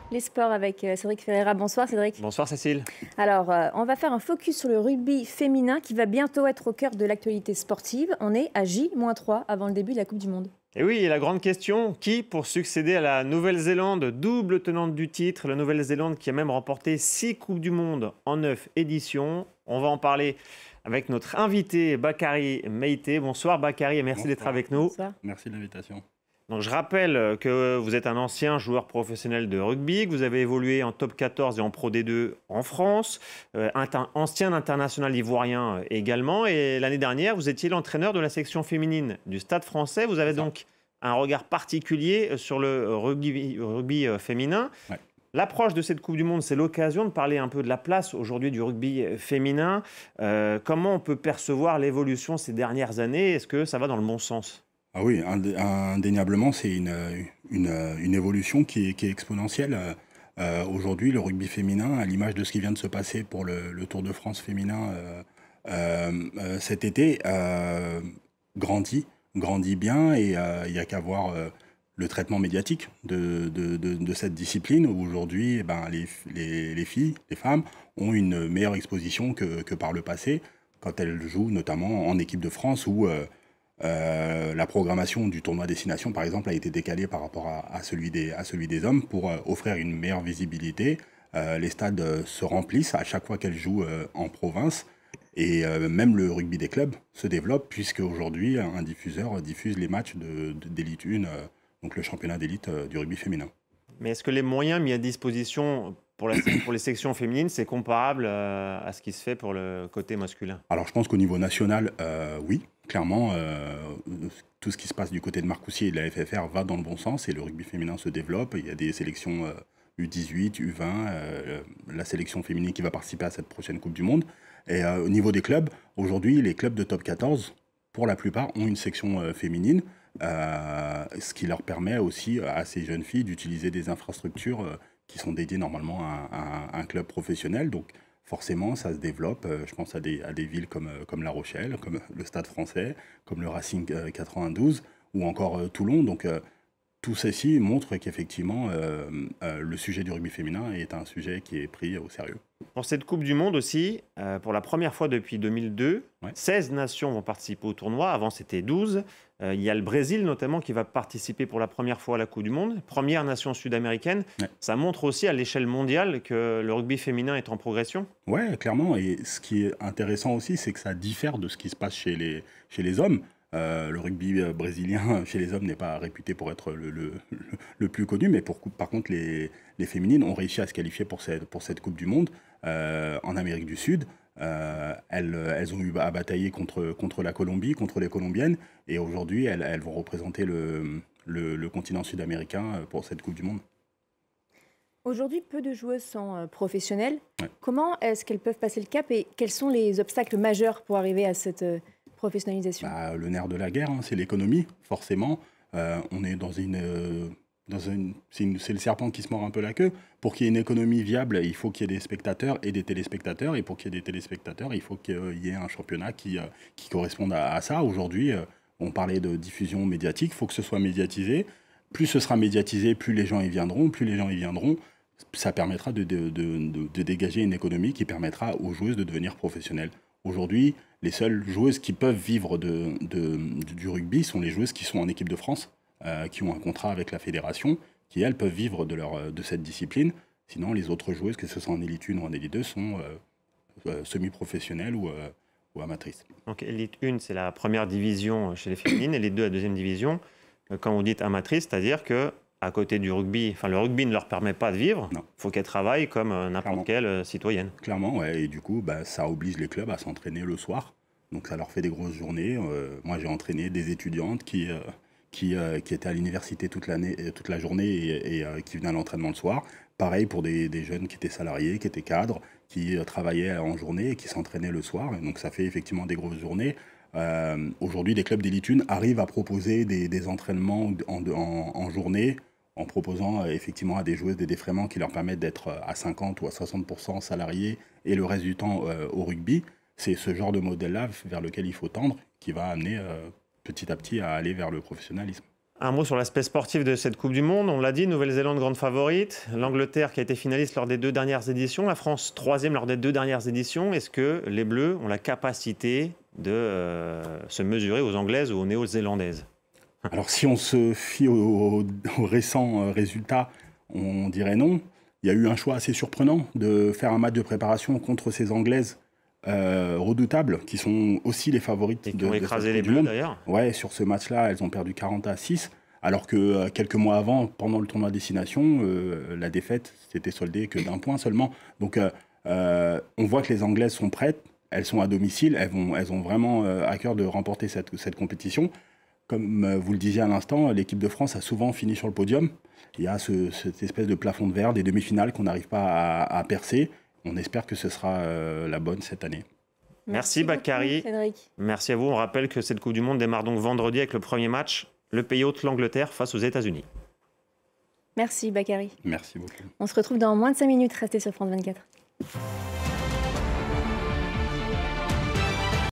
Les sports avec Cédric Ferreira. Bonsoir Cédric. Bonsoir Cécile. Alors, on va faire un focus sur le rugby féminin qui va bientôt être au cœur de l'actualité sportive. On est à J-3 avant le début de la Coupe du Monde. Et oui, et la grande question, qui pour succéder à la Nouvelle-Zélande, double tenante du titre, la Nouvelle-Zélande qui a même remporté 6 Coupes du Monde en 9 éditions. On va en parler avec notre invité Bakary Meïté. Bonsoir Bakary et merci d'être avec nous. Bonsoir. Merci de l'invitation. Donc, je rappelle que vous êtes un ancien joueur professionnel de rugby, que vous avez évolué en top 14 et en Pro D2 en France, ancien international ivoirien également. Et l'année dernière, vous étiez l'entraîneur de la section féminine du Stade français. Vous avez donc un regard particulier sur le rugby féminin. Ouais. L'approche de cette Coupe du Monde, c'est l'occasion de parler un peu de la place aujourd'hui du rugby féminin. Comment on peut percevoir l'évolution ces dernières années? Est-ce que ça va dans le bon sens? Ah oui, indéniablement, c'est une évolution qui est exponentielle. Aujourd'hui, le rugby féminin, à l'image de ce qui vient de se passer pour le Tour de France féminin cet été, grandit bien et il n'y a qu'à voir le traitement médiatique de cette discipline où aujourd'hui, les filles, les femmes, ont une meilleure exposition que par le passé quand elles jouent notamment en équipe de France où la programmation du tournoi Destination, par exemple, a été décalée par rapport à celui des hommes pour offrir une meilleure visibilité. Les stades se remplissent à chaque fois qu'elles jouent en province. Et même le rugby des clubs se développe, puisque aujourd'hui, un diffuseur diffuse les matchs d'élite 1, donc le championnat d'élite du rugby féminin. Mais est-ce que les moyens mis à disposition pour les sections féminines, c'est comparable à ce qui se fait pour le côté masculin? Alors je pense qu'au niveau national, oui, clairement, tout ce qui se passe du côté de Marcoussis et de la FFR va dans le bon sens et le rugby féminin se développe. Il y a des sélections U18, U20, la sélection féminine qui va participer à cette prochaine Coupe du Monde. Et au niveau des clubs, aujourd'hui, les clubs de top 14, pour la plupart, ont une section féminine, ce qui leur permet aussi à ces jeunes filles d'utiliser des infrastructures qui sont dédiées normalement à un club professionnel. Donc forcément, ça se développe. Je pense à des villes comme La Rochelle, comme le Stade français, comme le Racing 92 ou encore Toulon. Donc tout ceci montre qu'effectivement, le sujet du rugby féminin est un sujet qui est pris au sérieux. Pour cette Coupe du Monde aussi, pour la première fois depuis 2002, Ouais. 16 nations vont participer au tournoi. Avant, c'était 12. Il y a le Brésil notamment qui va participer pour la première fois à la Coupe du Monde. Première nation sud-américaine. Ouais. Ça montre aussi à l'échelle mondiale que le rugby féminin est en progression. Ouais, clairement. Et ce qui est intéressant aussi, c'est que ça diffère de ce qui se passe chez les hommes. Le rugby brésilien chez les hommes n'est pas réputé pour être le plus connu, mais par contre, les féminines ont réussi à se qualifier pour cette Coupe du Monde en Amérique du Sud. Elles ont eu à batailler contre la Colombie, contre les Colombiennes, et aujourd'hui, elles vont représenter le continent sud-américain pour cette Coupe du Monde. Aujourd'hui, peu de joueuses sont professionnelles. Ouais. Comment est-ce qu'elles peuvent passer le cap et quels sont les obstacles majeurs pour arriver à cette professionnalisation? Le nerf de la guerre, hein, c'est l'économie, forcément. On est c'est le serpent qui se mord un peu la queue. Pour qu'il y ait une économie viable, il faut qu'il y ait des spectateurs et des téléspectateurs. Et pour qu'il y ait des téléspectateurs, il faut qu'il y ait un championnat qui corresponde à ça. Aujourd'hui, on parlait de diffusion médiatique, il faut que ce soit médiatisé. Plus ce sera médiatisé, plus les gens y viendront. Plus les gens y viendront, ça permettra de dégager une économie qui permettra aux joueuses de devenir professionnelles. Aujourd'hui, les seules joueuses qui peuvent vivre du rugby sont les joueuses qui sont en équipe de France, qui ont un contrat avec la fédération, qui elles peuvent vivre de cette discipline. Sinon, les autres joueuses, que ce soit en élite 1 ou en élite 2, sont semi-professionnelles ou amatrices. Donc, élite 1, c'est la première division chez les féminines, et les 2, la deuxième division. Quand vous dites amatrice, c'est-à-dire que à côté du rugby, le rugby ne leur permet pas de vivre. Il faut qu'elles travaillent comme n'importe quelle citoyenne. Clairement, ouais. Et du coup, ça oblige les clubs à s'entraîner le soir. Donc ça leur fait des grosses journées. Moi, j'ai entraîné des étudiantes qui étaient à l'université toute la journée et qui venaient à l'entraînement le soir. Pareil pour des jeunes qui étaient salariés, qui étaient cadres, qui travaillaient en journée et qui s'entraînaient le soir. Et donc ça fait effectivement des grosses journées. Aujourd'hui, les clubs d'élite 1 arrivent à proposer des entraînements en journée, en proposant effectivement à des joueuses des défraiements qui leur permettent d'être à 50 ou à 60% salariés et le reste du temps au rugby. C'est ce genre de modèle-là vers lequel il faut tendre qui va amener petit à petit à aller vers le professionnalisme. Un mot sur l'aspect sportif de cette Coupe du Monde. On l'a dit, Nouvelle-Zélande, grande favorite. L'Angleterre qui a été finaliste lors des 2 dernières éditions. La France, 3e lors des 2 dernières éditions. Est-ce que les Bleus ont la capacité de se mesurer aux Anglaises ou aux Néo-Zélandaises? Alors, si on se fie aux récents résultats, on dirait non. Il y a eu un choix assez surprenant de faire un match de préparation contre ces Anglaises redoutables, qui sont aussi les favorites et qui ont écrasé les Bleus d'ailleurs. Ouais, sur ce match-là, elles ont perdu 40-6, alors que quelques mois avant, pendant le tournoi destination, la défaite s'était soldée que d'1 point seulement. Donc, on voit que les Anglaises sont prêtes, elles sont à domicile, elles ont vraiment à cœur de remporter cette compétition. Comme vous le disiez à l'instant, l'équipe de France a souvent fini sur le podium. Il y a cette espèce de plafond de verre des demi-finales qu'on n'arrive pas à percer. On espère que ce sera la bonne cette année. Merci Bakary. Cédric. Merci à vous. On rappelle que cette Coupe du Monde démarre donc vendredi avec le premier match, le pays hôte, l'Angleterre, face aux États-Unis. Merci Bakary. Merci beaucoup. On se retrouve dans moins de 5 minutes. Restez sur France 24.